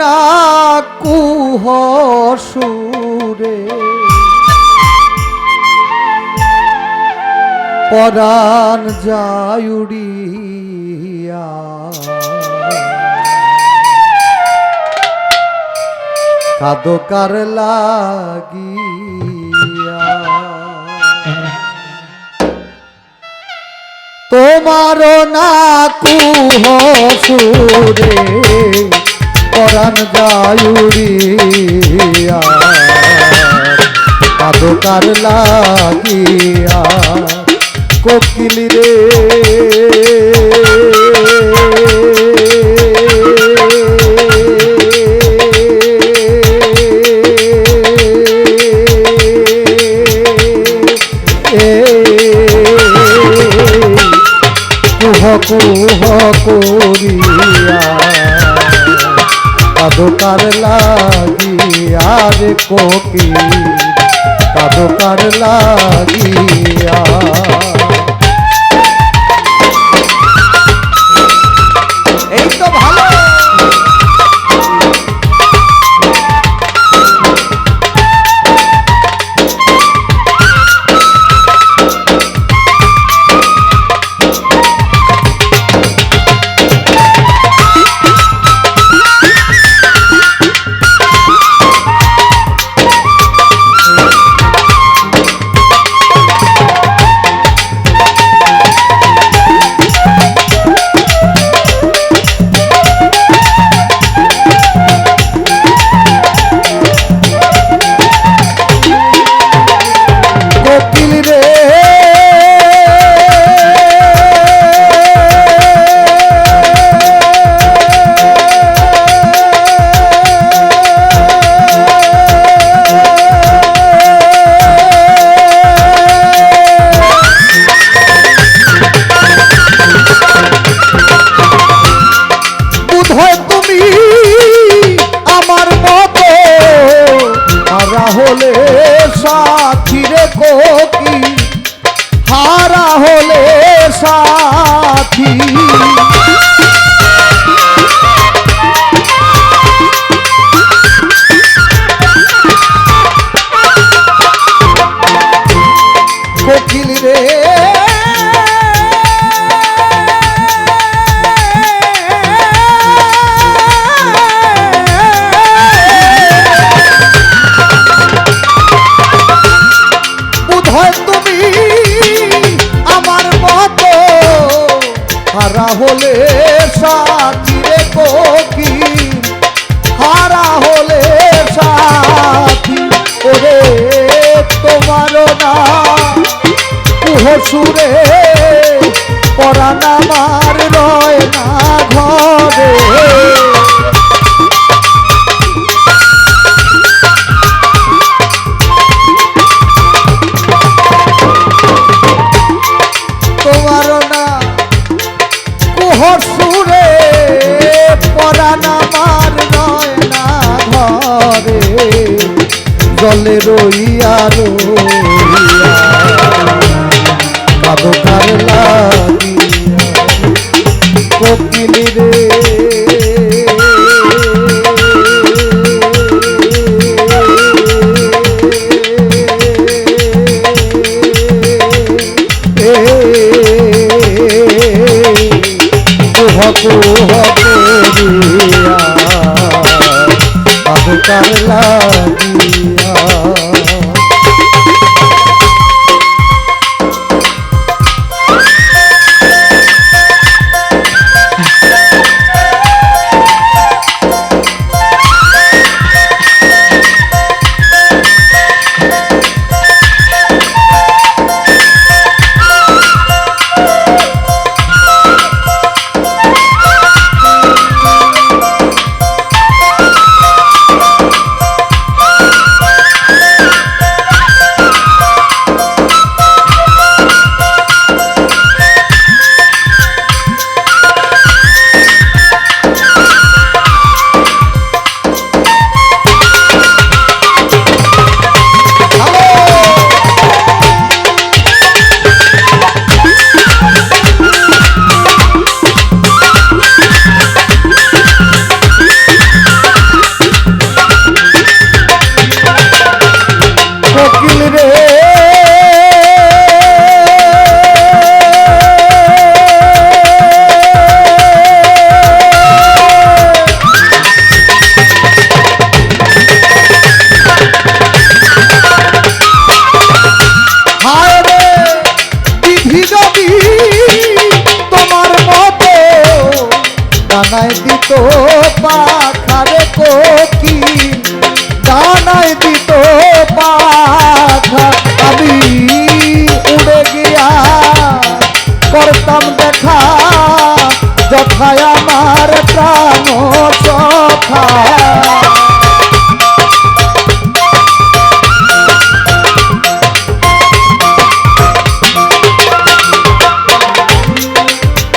না কুহ সুরে পরাণ যায় উড়িয়া কাঁদো কার লাগিয়া তোমার না কুহ সুরে পরাণ যায় উড়িয়া কাঁদো কার লাগিয়া কোকিল রে কুহ কুহ করিয়া কাঁদো কার লাগিয়া রে কোকিল কাঁদো কার লাগিয়া এই তো ভালো হলে সাথী রে কোকিল হারা হলে সাথী কোকিল রে হারা হলে সাথী রে কোকিল হারা হলে সাথী ওরে তোমার না কুহ সুরে পরাণ আমার রয় না ঘরে তোমার না সুরে পরাণ আমার নয় না ঘরে জলে রইয়া রইয়া কাঁদো কার লাগিয়া কোকিল রে কুহ কুহ করিয়া কাঁদো কার লাগিয়া দিত পাখারে কোকিল, ডানায় দিত পাখা, আমি উড়ে গিয়া করতাম দেখা, যথায় আমার প্রাণ সখা।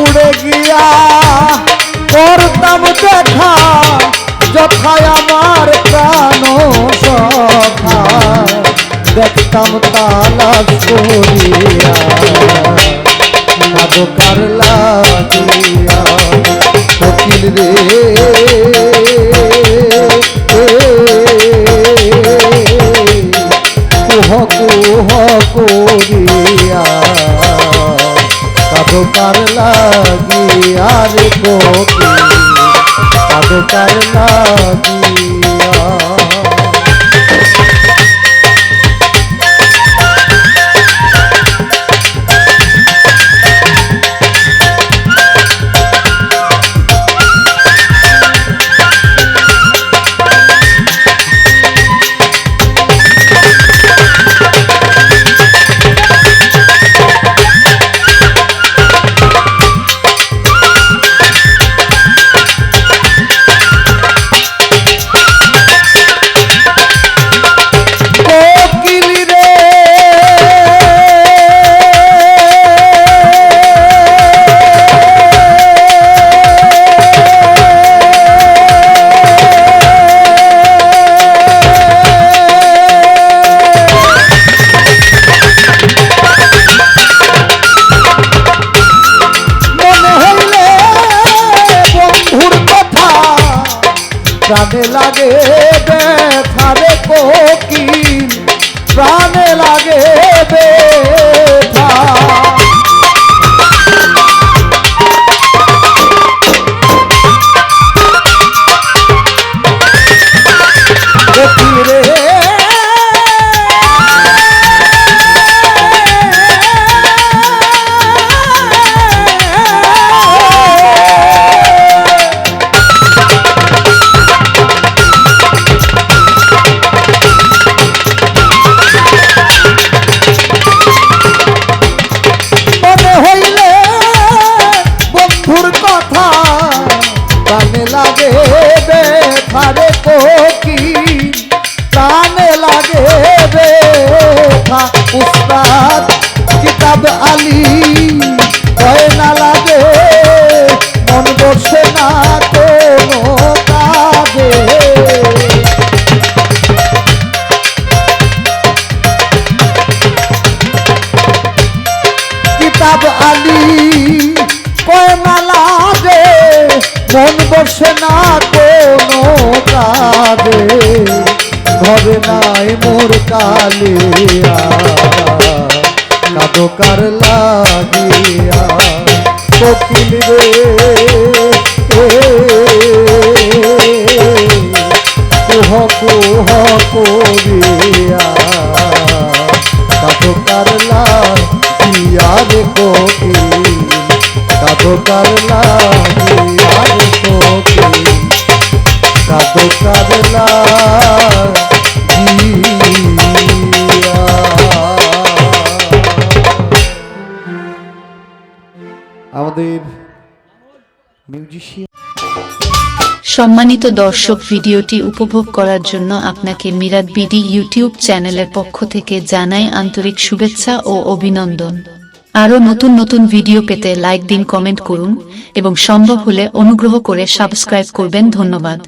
উড়ে গিয়া করতাম দেখা, যথায় আমার প্রাণ সখা, দেখতাম তালাশ করিয়া কার লাগিয়া কোকিল রে, কুহ কুহ করিয়া কার লাগিয়া রে কোকিল, কার লাগিয়া। প্রাণে লাগে ব্যথা রে কোকিল, প্রাণে লাগে ব্যথা, কোকিল রে প্রাণে লাগে ব্যথা রে কোকিল, প্রাণে লাগে ব্যথা, উস্তাদ কিতাব আলী ভয় না লাগে, মন বসে না কোনো কাজে, কিতাব আলী কয় না লাগে, মন বসে না কোনো কাজে, ঘরে নাই মোর কালিয়া কার লাগিয়া কোকিল রে, কুহ কুহ করিয়া কার লাগিয়া রে কোকিল, কার লাগিয়া রে কোকিল, কার লাগিয়া। আমাদের মিউজিশিয়ান। সম্মানিত দর্শক, ভিডিওটি উপভোগ করার জন্য আপনাকে মিরাত বিডি ইউটিউব চ্যানেলের পক্ষ থেকে জানাই আন্তরিক শুভেচ্ছা ও অভিনন্দন। আরও নতুন নতুন ভিডিও পেতে লাইক দিন, কমেন্ট করুন এবং সম্ভব হলে অনুগ্রহ করে সাবস্ক্রাইব করবেন। ধন্যবাদ।